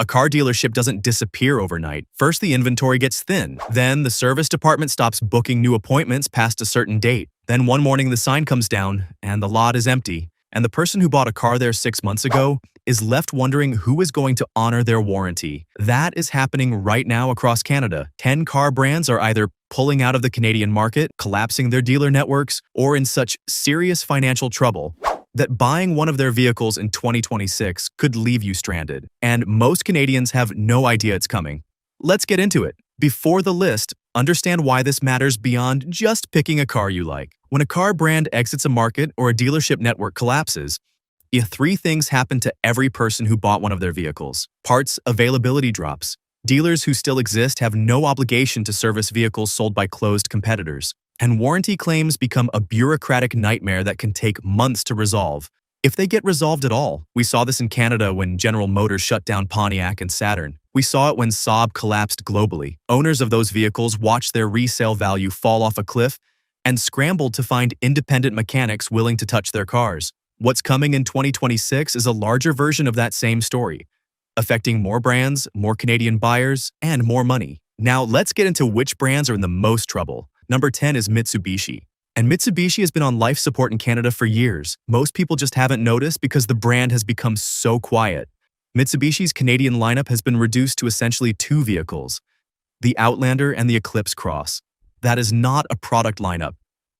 A car dealership doesn't disappear overnight. First, the inventory gets thin. Then, the service department stops booking new appointments past a certain date. Then one morning, the sign comes down, and the lot is empty. And the person who bought a car there 6 months ago is left wondering who is going to honor their warranty. That is happening right now across Canada. 10 car brands are either pulling out of the Canadian market, collapsing their dealer networks, or in such serious financial trouble that buying one of their vehicles in 2026 could leave you stranded. And most Canadians have no idea it's coming. Let's get into it. Before the list, understand why this matters beyond just picking a car you like. When a car brand exits a market or a dealership network collapses, three things happen to every person who bought one of their vehicles. Parts availability drops. Dealers who still exist have no obligation to service vehicles sold by closed competitors. And warranty claims become a bureaucratic nightmare that can take months to resolve, if they get resolved at all. We saw this in Canada when General Motors shut down Pontiac and Saturn. We saw it when Saab collapsed globally. Owners of those vehicles watched their resale value fall off a cliff and scrambled to find independent mechanics willing to touch their cars. What's coming in 2026 is a larger version of that same story, affecting more brands, more Canadian buyers, and more money. Now, let's get into which brands are in the most trouble. Number 10 is Mitsubishi. And Mitsubishi has been on life support in Canada for years. Most people just haven't noticed because the brand has become so quiet. Mitsubishi's Canadian lineup has been reduced to essentially two vehicles, the Outlander and the Eclipse Cross. That is not a product lineup.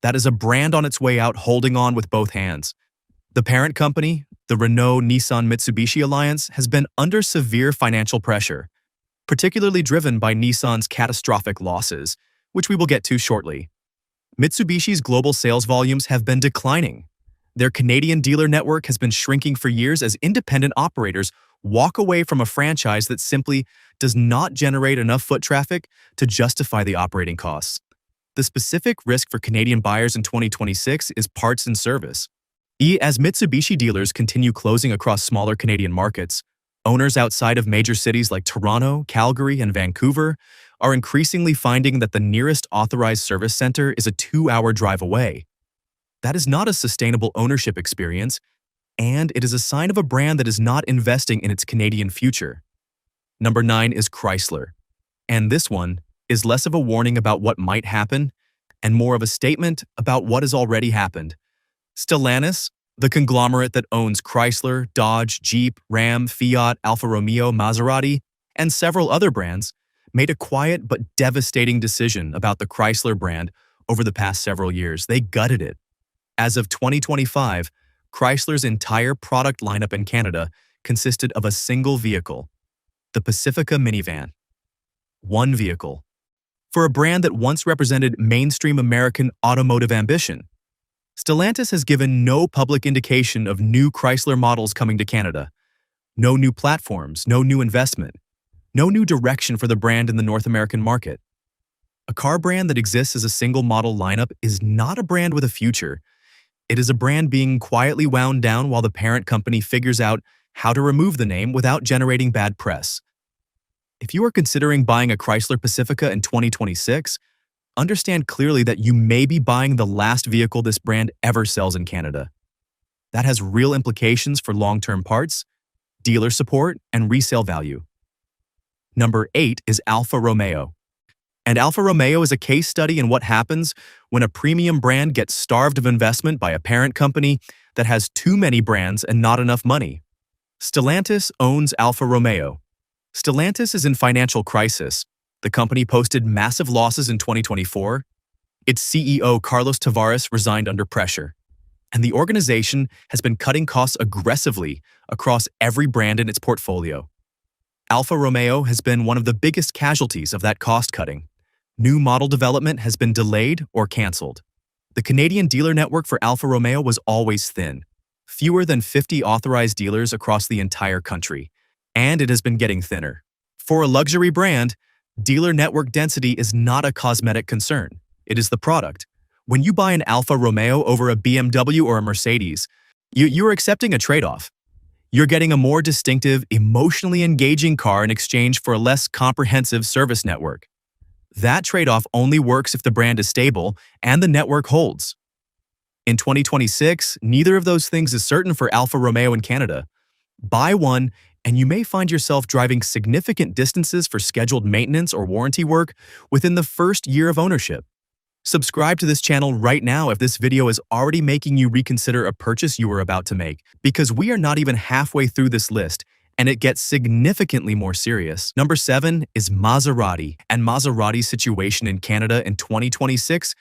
That is a brand on its way out, holding on with both hands. The parent company, the Renault-Nissan-Mitsubishi Alliance, has been under severe financial pressure, particularly driven by Nissan's catastrophic losses, which we will get to shortly. Mitsubishi's global sales volumes have been declining. Their Canadian dealer network has been shrinking for years as independent operators walk away from a franchise that simply does not generate enough foot traffic to justify the operating costs. The specific risk for Canadian buyers in 2026 is parts and service. As Mitsubishi dealers continue closing across smaller Canadian markets, owners outside of major cities like Toronto, Calgary, and Vancouver are increasingly finding that the nearest authorized service center is a 2-hour drive away. That is not a sustainable ownership experience, and it is a sign of a brand that is not investing in its Canadian future. Number 9 is Chrysler. And this one is less of a warning about what might happen and more of a statement about what has already happened. Stellantis, the conglomerate that owns Chrysler, Dodge, Jeep, Ram, Fiat, Alfa Romeo, Maserati, and several other brands, made a quiet but devastating decision about the Chrysler brand over the past several years. They gutted it. As of 2025, Chrysler's entire product lineup in Canada consisted of a single vehicle, the Pacifica minivan. One vehicle. For a brand that once represented mainstream American automotive ambition, Stellantis has given no public indication of new Chrysler models coming to Canada. No new platforms, no new investment, no new direction for the brand in the North American market. A car brand that exists as a single model lineup is not a brand with a future. It is a brand being quietly wound down while the parent company figures out how to remove the name without generating bad press. If you are considering buying a Chrysler Pacifica in 2026, understand clearly that you may be buying the last vehicle this brand ever sells in Canada. That has real implications for long-term parts, dealer support, and resale value. Number 8 is Alfa Romeo. And Alfa Romeo is a case study in what happens when a premium brand gets starved of investment by a parent company that has too many brands and not enough money. Stellantis owns Alfa Romeo. Stellantis is in financial crisis. The company posted massive losses in 2024. Its CEO, Carlos Tavares, resigned under pressure. And the organization has been cutting costs aggressively across every brand in its portfolio. Alfa Romeo has been one of the biggest casualties of that cost cutting. New model development has been delayed or canceled. The Canadian dealer network for Alfa Romeo was always thin, fewer than 50 authorized dealers across the entire country, and it has been getting thinner. For a luxury brand, dealer network density is not a cosmetic concern. It is the product. When you buy an Alfa Romeo over a BMW or a Mercedes, you're accepting a trade-off. You're getting a more distinctive, emotionally engaging car in exchange for a less comprehensive service network. That trade-off only works if the brand is stable and the network holds. In 2026, neither of those things is certain for Alfa Romeo in Canada. Buy one and you may find yourself driving significant distances for scheduled maintenance or warranty work within the first year of ownership. Subscribe to this channel right now if this video is already making you reconsider a purchase you are about to make, because we are not even halfway through this list, and it gets significantly more serious. Number 7 is Maserati, and Maserati's situation in Canada in 2026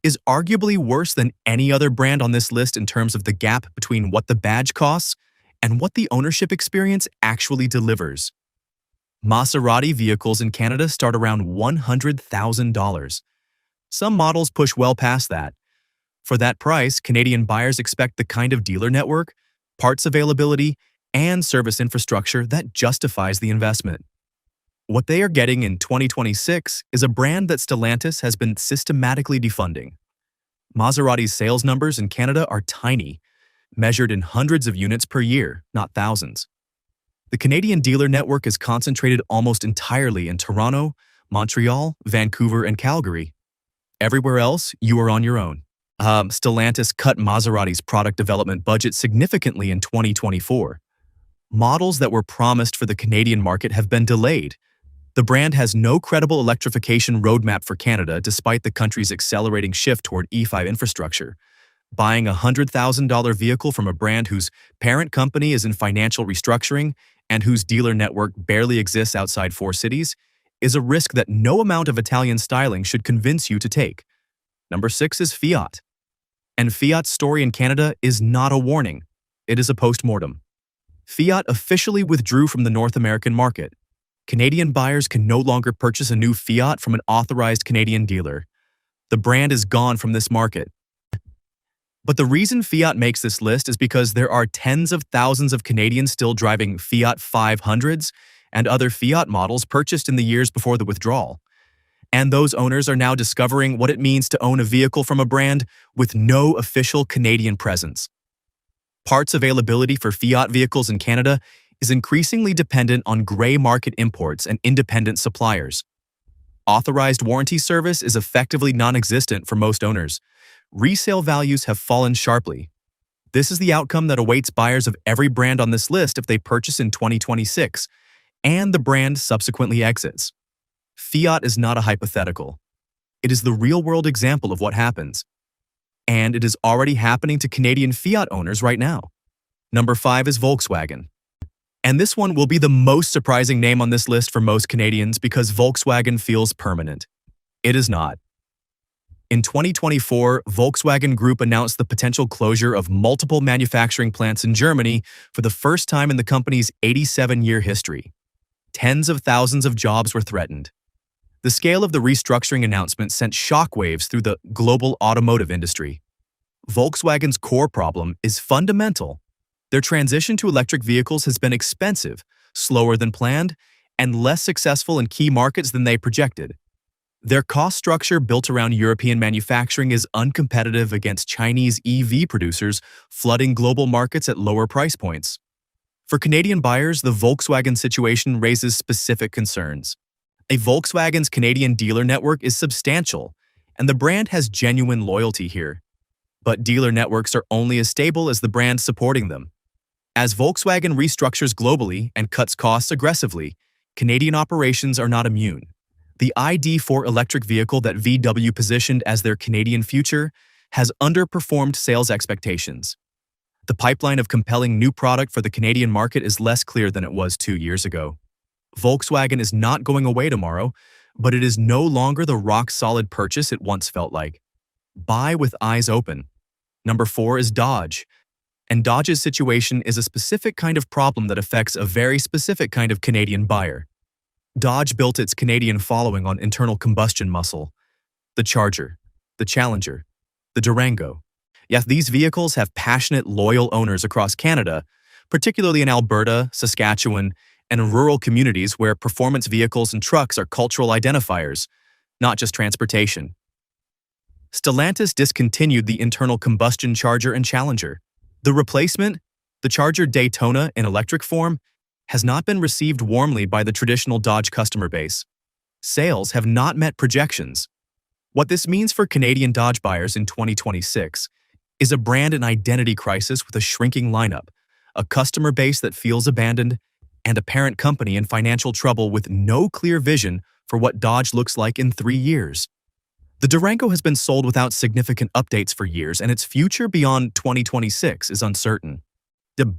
is arguably worse than any other brand on this list in terms of the gap between what the badge costs and what the ownership experience actually delivers. Maserati vehicles in Canada start around $100,000. Some models push well past that. For that price, Canadian buyers expect the kind of dealer network, parts availability, and service infrastructure that justifies the investment. What they are getting in 2026 is a brand that Stellantis has been systematically defunding. Maserati's sales numbers in Canada are tiny, measured in hundreds of units per year, not thousands. The Canadian dealer network is concentrated almost entirely in Toronto, Montreal, Vancouver, and Calgary. Everywhere else, you are on your own. Stellantis cut Maserati's product development budget significantly in 2024. Models that were promised for the Canadian market have been delayed. The brand has no credible electrification roadmap for Canada despite the country's accelerating shift toward E5 infrastructure. Buying a $100,000 vehicle from a brand whose parent company is in financial restructuring and whose dealer network barely exists outside 4 cities is a risk that no amount of Italian styling should convince you to take. Number 6 is Fiat. And Fiat's story in Canada is not a warning. It is a post-mortem. Fiat officially withdrew from the North American market. Canadian buyers can no longer purchase a new Fiat from an authorized Canadian dealer. The brand is gone from this market. But the reason Fiat makes this list is because there are tens of thousands of Canadians still driving Fiat 500s and other Fiat models purchased in the years before the withdrawal. And those owners are now discovering what it means to own a vehicle from a brand with no official Canadian presence. Parts availability for Fiat vehicles in Canada is increasingly dependent on gray market imports and independent suppliers. Authorized warranty service is effectively non-existent for most owners. Resale values have fallen sharply. This is the outcome that awaits buyers of every brand on this list if they purchase in 2026, and the brand subsequently exits. Fiat is not a hypothetical. It is the real-world example of what happens. And it is already happening to Canadian Fiat owners right now. Number 5 is Volkswagen. And this one will be the most surprising name on this list for most Canadians because Volkswagen feels permanent. It is not. In 2024, Volkswagen Group announced the potential closure of multiple manufacturing plants in Germany for the first time in the company's 87-year history. Tens of thousands of jobs were threatened. The scale of the restructuring announcement sent shockwaves through the global automotive industry. Volkswagen's core problem is fundamental. Their transition to electric vehicles has been expensive, slower than planned, and less successful in key markets than they projected. Their cost structure built around European manufacturing is uncompetitive against Chinese EV producers flooding global markets at lower price points. For Canadian buyers, the Volkswagen situation raises specific concerns. A Volkswagen's Canadian dealer network is substantial, and the brand has genuine loyalty here. But dealer networks are only as stable as the brand supporting them. As Volkswagen restructures globally and cuts costs aggressively, Canadian operations are not immune. The ID4 electric vehicle that VW positioned as their Canadian future has underperformed sales expectations. The pipeline of compelling new product for the Canadian market is less clear than it was 2 years ago. Volkswagen is not going away tomorrow, but it is no longer the rock-solid purchase it once felt like. Buy with eyes open. Number 4 is Dodge. And Dodge's situation is a specific kind of problem that affects a very specific kind of Canadian buyer. Dodge built its Canadian following on internal combustion muscle. The Charger, the Challenger, the Durango. Yet these vehicles have passionate, loyal owners across Canada, particularly in Alberta, Saskatchewan, and rural communities where performance vehicles and trucks are cultural identifiers, not just transportation. Stellantis discontinued the internal combustion Charger and Challenger. The replacement, the Charger Daytona in electric form, has not been received warmly by the traditional Dodge customer base. Sales have not met projections. What this means for Canadian Dodge buyers in 2026 is a brand and identity crisis with a shrinking lineup, a customer base that feels abandoned, and a parent company in financial trouble with no clear vision for what Dodge looks like in 3 years. The Durango has been sold without significant updates for years, and its future beyond 2026 is uncertain.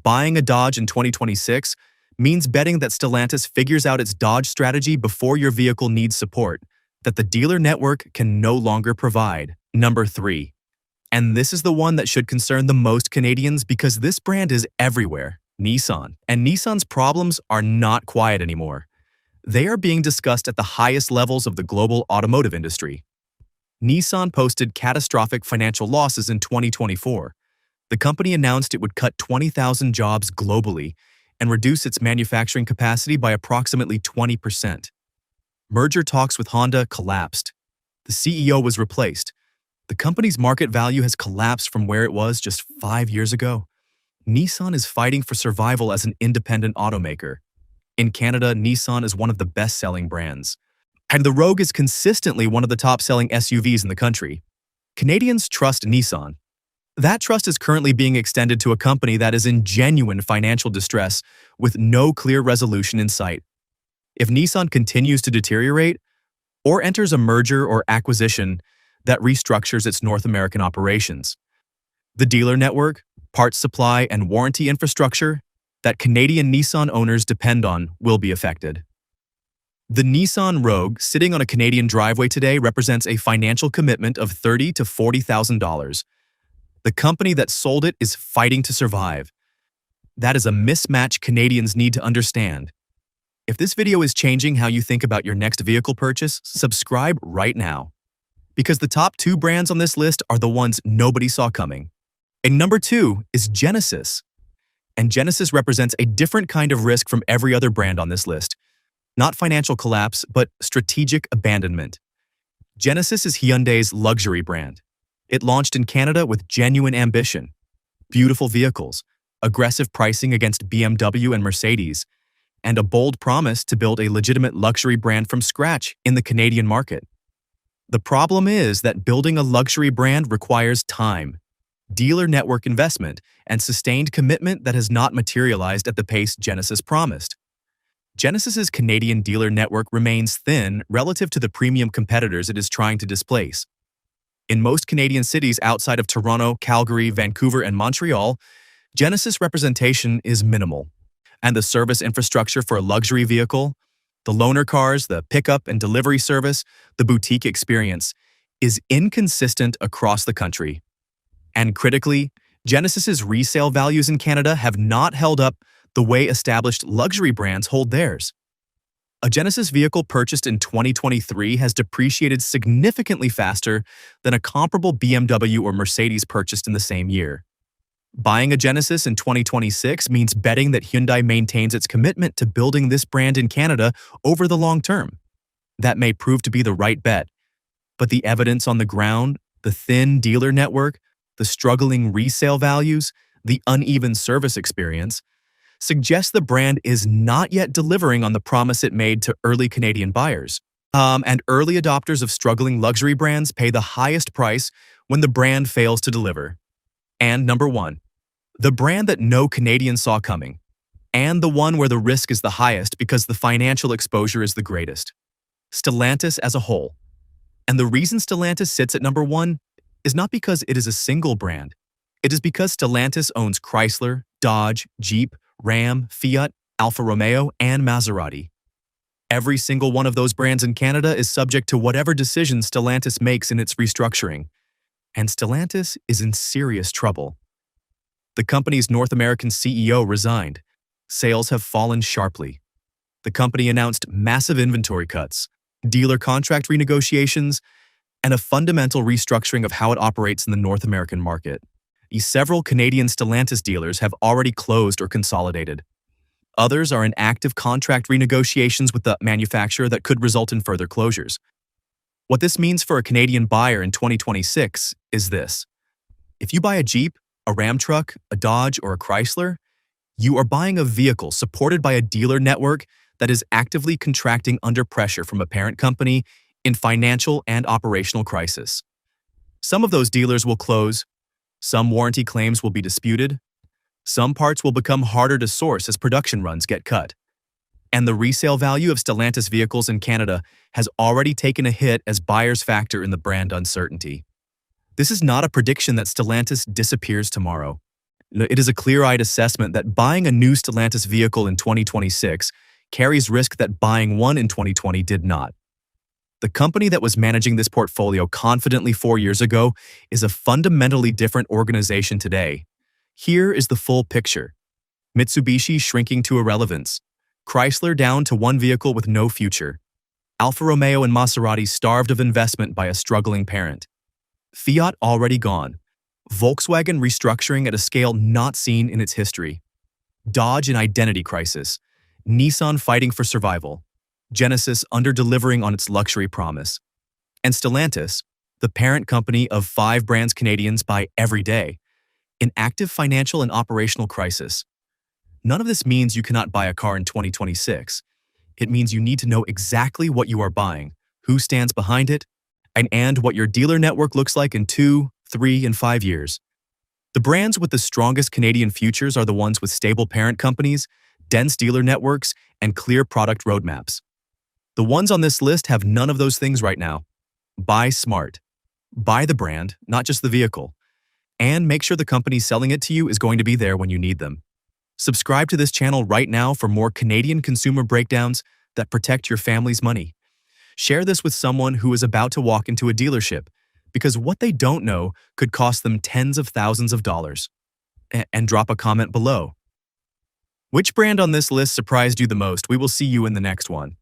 Buying a Dodge in 2026 means betting that Stellantis figures out its Dodge strategy before your vehicle needs support that the dealer network can no longer provide. Number 3. And this is the one that should concern the most Canadians because this brand is everywhere, Nissan. And Nissan's problems are not quiet anymore. They are being discussed at the highest levels of the global automotive industry. Nissan posted catastrophic financial losses in 2024. The company announced it would cut 20,000 jobs globally and reduce its manufacturing capacity by approximately 20%. Merger talks with Honda collapsed. The CEO was replaced. The company's market value has collapsed from where it was just 5 years ago. Nissan is fighting for survival as an independent automaker. In Canada, Nissan is one of the best-selling brands. And the Rogue is consistently one of the top-selling SUVs in the country. Canadians trust Nissan. That trust is currently being extended to a company that is in genuine financial distress with no clear resolution in sight. If Nissan continues to deteriorate or enters a merger or acquisition that restructures its North American operations, the dealer network, parts supply, and warranty infrastructure that Canadian Nissan owners depend on will be affected. The Nissan Rogue sitting on a Canadian driveway today represents a financial commitment of $30,000 to $40,000. The company that sold it is fighting to survive. That is a mismatch Canadians need to understand. If this video is changing how you think about your next vehicle purchase, subscribe right now. Because the top 2 brands on this list are the ones nobody saw coming. And number 2 is Genesis. And Genesis represents a different kind of risk from every other brand on this list. Not financial collapse, but strategic abandonment. Genesis is Hyundai's luxury brand. It launched in Canada with genuine ambition, beautiful vehicles, aggressive pricing against BMW and Mercedes, and a bold promise to build a legitimate luxury brand from scratch in the Canadian market. The problem is that building a luxury brand requires time, dealer network investment, and sustained commitment that has not materialized at the pace Genesis promised. Genesis's Canadian dealer network remains thin relative to the premium competitors it is trying to displace. In most Canadian cities outside of Toronto, Calgary, Vancouver, and Montreal, Genesis representation is minimal, and the service infrastructure for a luxury vehicle, the loaner cars, the pickup and delivery service, the boutique experience, is inconsistent across the country. And critically, Genesis's resale values in Canada have not held up the way established luxury brands hold theirs. A Genesis vehicle purchased in 2023 has depreciated significantly faster than a comparable BMW or Mercedes purchased in the same year. Buying a Genesis in 2026 means betting that Hyundai maintains its commitment to building this brand in Canada over the long term. That may prove to be the right bet, but the evidence on the ground, the thin dealer network, the struggling resale values, the uneven service experience, suggests the brand is not yet delivering on the promise it made to early Canadian buyers. And early adopters of struggling luxury brands pay the highest price when the brand fails to deliver. And number 1, the brand that no Canadian saw coming, and the one where the risk is the highest because the financial exposure is the greatest. Stellantis as a whole. And the reason Stellantis sits at number 1 is not because it is a single brand. It is because Stellantis owns Chrysler, Dodge, Jeep, Ram, Fiat, Alfa Romeo, and Maserati. Every single one of those brands in Canada is subject to whatever decisions Stellantis makes in its restructuring. And Stellantis is in serious trouble. The company's North American CEO resigned. Sales have fallen sharply. The company announced massive inventory cuts, dealer contract renegotiations, and a fundamental restructuring of how it operates in the North American market. Several Canadian Stellantis dealers have already closed or consolidated. Others are in active contract renegotiations with the manufacturer that could result in further closures. What this means for a Canadian buyer in 2026 is this. If you buy a Jeep, a Ram truck, a Dodge, or a Chrysler, you are buying a vehicle supported by a dealer network that is actively contracting under pressure from a parent company in financial and operational crisis. Some of those dealers will close. Some warranty claims will be disputed. Some parts will become harder to source as production runs get cut. And the resale value of Stellantis vehicles in Canada has already taken a hit as buyers factor in the brand uncertainty. This is not a prediction that Stellantis disappears tomorrow. It is a clear-eyed assessment that buying a new Stellantis vehicle in 2026 carries risk that buying one in 2020 did not. The company that was managing this portfolio confidently 4 years ago is a fundamentally different organization today. Here is the full picture. Mitsubishi shrinking to irrelevance. Chrysler down to one vehicle with no future. Alfa Romeo and Maserati starved of investment by a struggling parent. Fiat already gone. Volkswagen restructuring at a scale not seen in its history. Dodge in identity crisis. Nissan fighting for survival. Genesis under-delivering on its luxury promise. And Stellantis, the parent company of 5 brands Canadians buy every day, in active financial and operational crisis. None of this means you cannot buy a car in 2026. It means you need to know exactly what you are buying, who stands behind it, and what your dealer network looks like in 2, 3, and 5 years. The brands with the strongest Canadian futures are the ones with stable parent companies, dense dealer networks, and clear product roadmaps. The ones on this list have none of those things right now. Buy smart. Buy the brand, not just the vehicle. And make sure the company selling it to you is going to be there when you need them. Subscribe to this channel right now for more Canadian consumer breakdowns that protect your family's money. Share this with someone who is about to walk into a dealership, because what they don't know could cost them tens of thousands of dollars. And drop a comment below. Which brand on this list surprised you the most? We will see you in the next one.